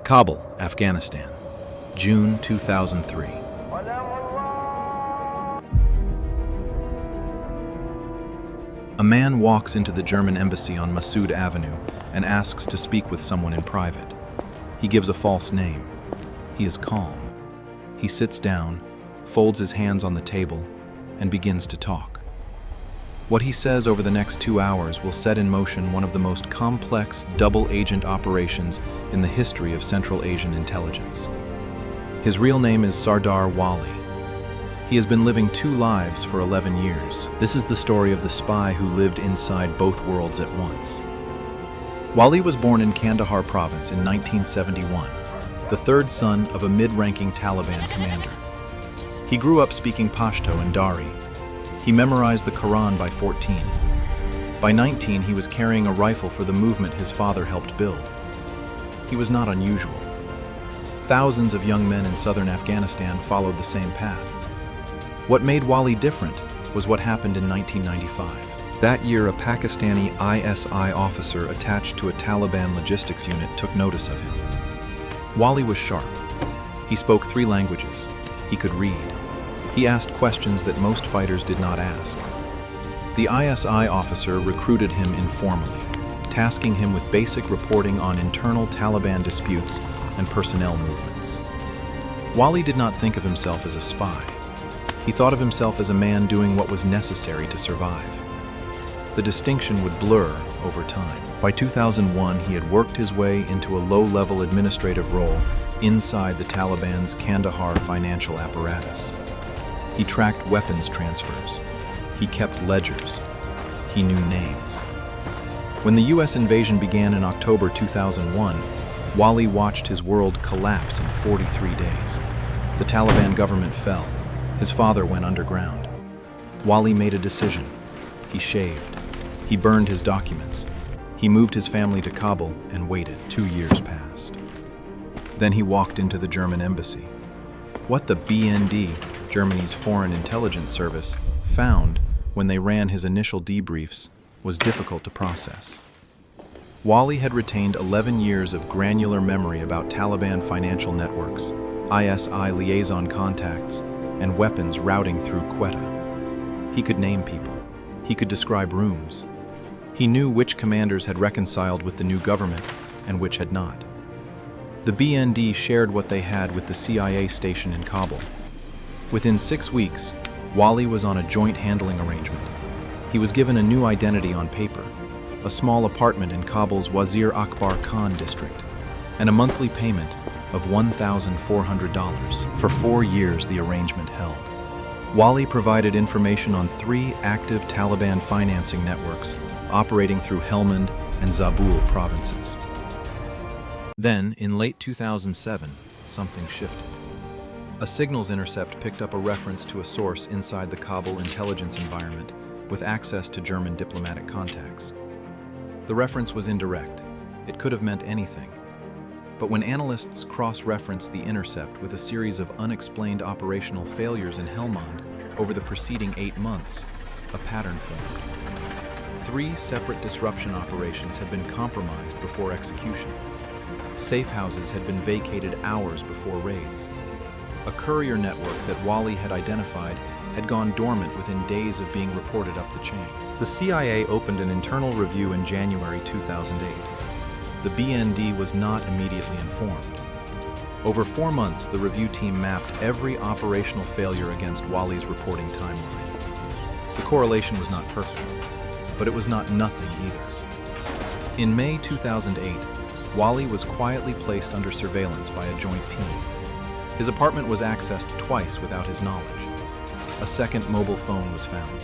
Kabul, Afghanistan, June 2003. A man walks into the German embassy on Massoud Avenue and asks to speak with someone in private. He gives a false name. He is calm. He sits down, folds his hands on the table, and begins to talk. What he says over the next 2 hours will set in motion one of the most complex double-agent operations in the history of Central Asian intelligence. His real name is Sardar Wali. He has been living 2 lives for 11 years. This is the story of the spy who lived inside both worlds at once. Wali was born in Kandahar province in 1971, the 3rd son of a mid-ranking Taliban commander. He grew up speaking Pashto and Dari. He memorized the Quran by 14. By 19, he was carrying a rifle for the movement his father helped build. He was not unusual. Thousands of young men in southern Afghanistan followed the same path. What made Wali different was what happened in 1995. That year, a Pakistani ISI officer attached to a Taliban logistics unit took notice of him. Wali was sharp. He spoke 3 languages. He could read. He asked questions that most fighters did not ask. The ISI officer recruited him informally, tasking him with basic reporting on internal Taliban disputes and personnel movements. Wali did not think of himself as a spy. He thought of himself as a man doing what was necessary to survive. The distinction would blur over time. By 2001, he had worked his way into a low-level administrative role inside the Taliban's Kandahar financial apparatus. He tracked weapons transfers. He kept ledgers. He knew names. When the US invasion began in October 2001, Wali watched his world collapse in 43 days. The Taliban government fell. His father went underground. Wali made a decision. He shaved. He burned his documents. He moved his family to Kabul and waited. 2 years passed. Then he walked into the German embassy. What the BND, Germany's Foreign Intelligence Service, found when they ran his initial debriefs was difficult to process. Wali had retained 11 years of granular memory about Taliban financial networks, ISI liaison contacts, and weapons routing through Quetta. He could name people. He could describe rooms. He knew which commanders had reconciled with the new government and which had not. The BND shared what they had with the CIA station in Kabul. Within 6 weeks, Wali was on a joint handling arrangement. He was given a new identity on paper, a small apartment in Kabul's Wazir Akbar Khan district, and a monthly payment of $1,400. For 4 years, the arrangement held. Wali provided information on 3 active Taliban financing networks operating through Helmand and Zabul provinces. Then, in late 2007, something shifted. A signals intercept picked up a reference to a source inside the Kabul intelligence environment with access to German diplomatic contacts. The reference was indirect. It could have meant anything. But when analysts cross-referenced the intercept with a series of unexplained operational failures in Helmand over the preceding 8 months, a pattern formed. 3 separate disruption operations had been compromised before execution. Safe houses had been vacated hours before raids. A courier network that Wali had identified had gone dormant within days of being reported up the chain. The CIA opened an internal review in January 2008. The BND was not immediately informed. Over 4 months, the review team mapped every operational failure against Wali's reporting timeline. The correlation was not perfect, but it was not nothing either. In May 2008, Wali was quietly placed under surveillance by a joint team. His apartment was accessed twice without his knowledge. A second mobile phone was found.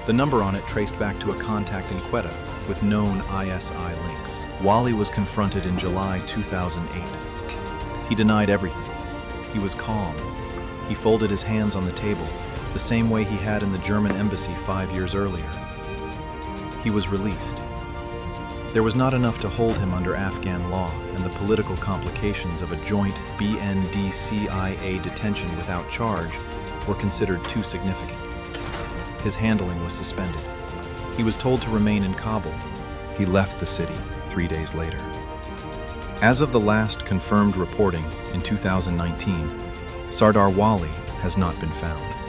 The number on it traced back to a contact in Quetta with known ISI links. Wali was confronted in July 2008. He denied everything. He was calm. He folded his hands on the table, the same way he had in the German embassy 5 years earlier. He was released. There was not enough to hold him under Afghan law, and the political complications of a joint BND-CIA detention without charge were considered too significant. His handling was suspended. He was told to remain in Kabul. He left the city 3 days later. As of the last confirmed reporting in 2019, Sardar Wali has not been found.